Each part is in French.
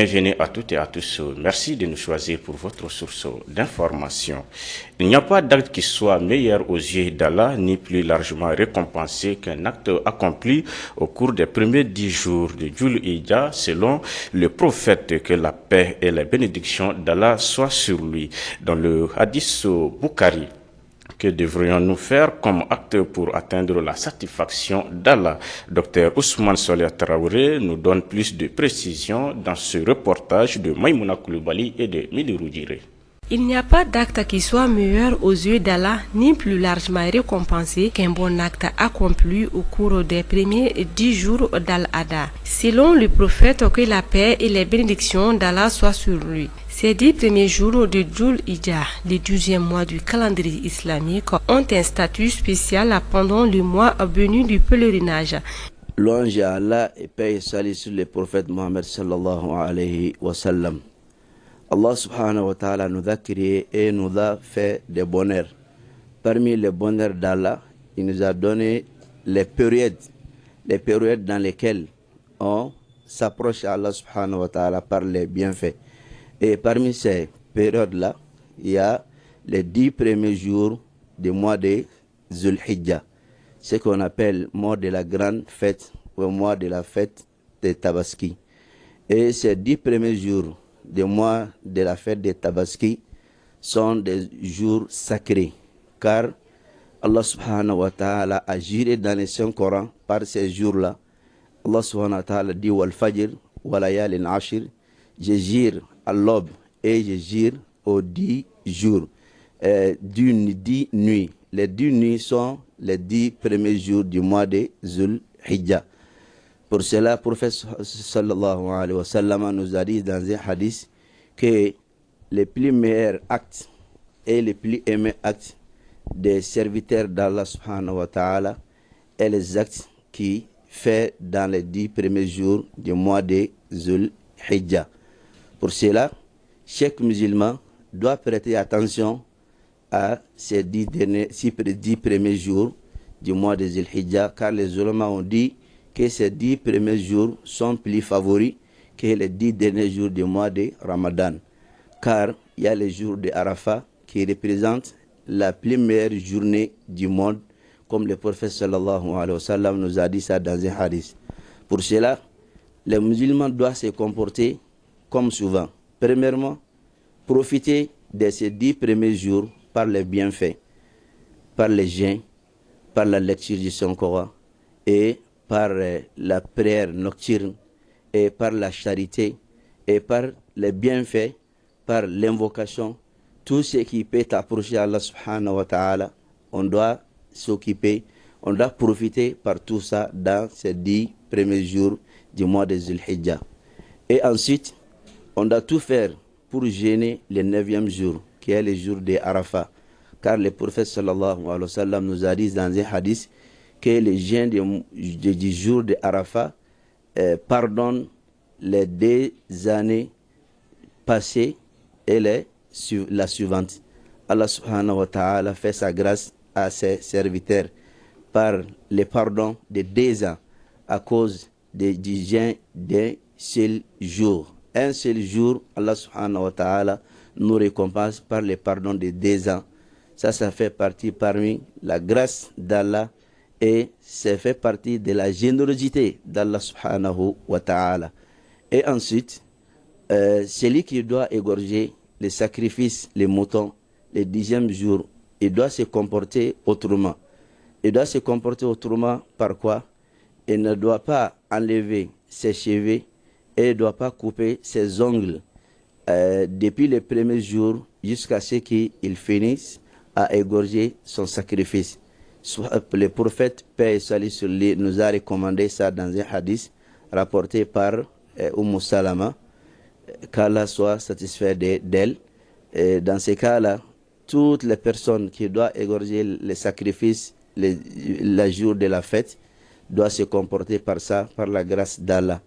Bienvenue à toutes et à tous. Merci de nous choisir pour votre source d'information. Il n'y a pas d'acte qui soit meilleur aux yeux d'Allah, ni plus largement récompensé qu'un acte accompli au cours des premiers 10 jours de Dhul Hijjah, selon le prophète, que la paix et la bénédiction d'Allah soient sur lui. Dans le hadith Bukhari, que devrions-nous faire comme acte pour atteindre la satisfaction d'Allah? Dr Ousmane Soleh Traoré nous donne plus de précisions dans ce reportage de Maïmouna Koulibaly et de Midou Diré. Il n'y a pas d'acte qui soit meilleur aux yeux d'Allah, ni plus largement récompensé qu'un bon acte accompli au cours des premiers 10 jours d'Al-Adha. Selon le prophète, que la paix et les bénédictions d'Allah soient sur lui. Ces 10 premiers jours de Dhul Hijjah, le 12e mois du calendrier islamique, ont un statut spécial pendant le mois béni du pèlerinage. Louange à Allah et paix et salut sur le prophète Mohammed sallallahu alayhi wa sallam. Allah subhanahu wa ta'ala nous a créé et nous a fait des bonheurs. Parmi les bonheurs d'Allah, il nous a donné les périodes dans lesquelles on s'approche à Allah subhanahu wa ta'ala par les bienfaits. Et parmi ces périodes-là, il y a les 10 premiers jours du mois de Dhul Hijjah, ce qu'on appelle mois de la grande fête ou mois de la fête de Tabaski. Et ces 10 premiers jours du mois de la fête de Tabaski sont des jours sacrés, car Allah subhanahu wa ta'ala a juré dans le Saint-Coran par ces jours-là. Allah subhanahu wa ta'ala dit wal fajr wa layalin ashir, je jure à l'aube et je jure aux 10 jours, 10 nuits. Les 10 nuits sont les 10 premiers jours du mois de Dhul Hijjah. Pour cela, le prophète sallallahu alayhi wa sallam nous a dit dans un hadith que les plus meilleurs actes et les plus aimés actes des serviteurs d'Allah subhanahu wa ta'ala est les actes qui fait dans les 10 premiers jours du mois de Dhul Hijjah. Pour cela, chaque musulman doit prêter attention à ces 10 premiers jours du mois de Dhul Hijjah, car les ulama ont dit que ces 10 premiers jours sont plus favoris que les 10 derniers jours du mois de Ramadan. Car il y a les jours de Arafat qui représentent la plus meilleure journée du monde, comme le prophète sallallahu alayhi wa sallam nous a dit ça dans un hadith. Pour cela, les musulmans doivent se comporter comme souvent. Premièrement, profiter de ces 10 premiers jours par les bienfaits, par les jeûnes, par la lecture du Saint-Coran et par la prière nocturne et par la charité et par les bienfaits, par l'invocation. Tout ce qui peut approcher Allah subhanahu wa ta'ala, on doit s'occuper, on doit profiter par tout ça dans ces 10 premiers jours du mois de Dhul Hijjah. Et ensuite, on doit tout faire pour jeûner le 9e jour, qui est le jour de Arafat. Car le prophète sallallahu alayhi wa sallam nous a dit dans un hadith que le jeûne du jour de Arafat pardonne les 2 années passées et la suivante. Allah subhanahu wa ta'ala fait sa grâce à ses serviteurs par le pardon de 2 ans à cause du jeûne d'un seul jour. Un seul jour, Allah subhanahu wa ta'ala nous récompense par le pardon de 2 ans. Ça fait partie parmi la grâce d'Allah et ça fait partie de la générosité d'Allah subhanahu wa ta'ala. Et ensuite, celui qui doit égorger les sacrifices, les moutons, le 10e jour, il doit se comporter autrement. Il doit se comporter autrement par quoi? Il ne doit pas enlever ses cheveux et il ne doit pas couper ses ongles depuis les premiers jours jusqu'à ce qu'il finisse à égorger son sacrifice. Le prophète, paix et salut sur lui, nous a recommandé ça dans un hadith rapporté par Salama, qu'Allah soit satisfait d'elle. Dans ces cas-là, toutes les personnes qui doivent égorger les sacrifices le jour de la fête doivent se comporter par ça, par la grâce d'Allah.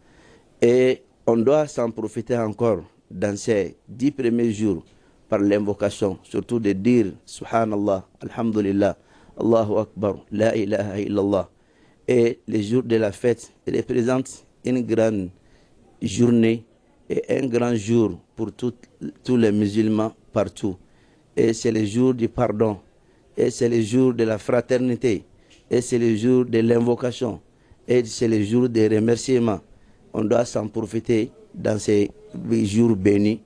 Et on doit s'en profiter encore dans ces 10 premiers jours par l'invocation, surtout de dire Subhanallah, Alhamdulillah, Allahu Akbar, La ilaha illallah. Et les jours de la fête représentent une grande journée est un grand jour pour tous les musulmans partout. Et c'est le jour du pardon. Et c'est le jour de la fraternité. Et c'est le jour de l'invocation. Et c'est le jour des remerciements. On doit s'en profiter dans ces jours bénis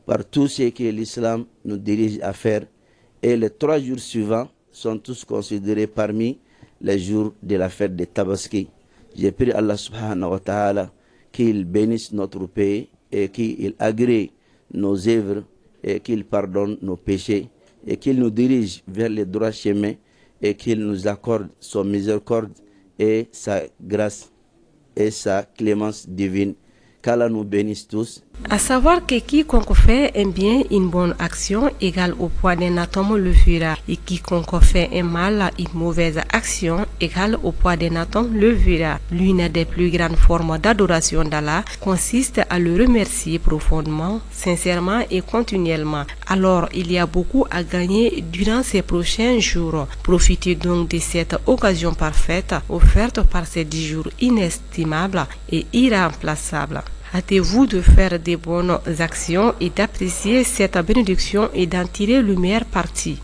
par tout ce que l'islam nous dirige à faire. Et les 3 jours suivants sont tous considérés parmi les jours de la fête de Tabaski. J'ai prié Allah subhanahu wa ta'ala qu'il bénisse notre pays et qu'il agrée nos œuvres et qu'il pardonne nos péchés et qu'il nous dirige vers le droit chemin et qu'il nous accorde son miséricorde et sa grâce et sa clémence divine. Qu'Allah nous bénisse tous. À savoir que quiconque fait un bien, une bonne action égale au poids d'un atome le verra, et quiconque fait un mal, une mauvaise action égale au poids d'un atome le verra. L'une des plus grandes formes d'adoration d'Allah consiste à le remercier profondément, sincèrement et continuellement. Alors il y a beaucoup à gagner durant ces prochains jours. Profitez donc de cette occasion parfaite offerte par ces 10 jours inestimables et irremplaçables. Hâtez-vous de faire des bonnes actions et d'apprécier cette bénédiction et d'en tirer le meilleur parti.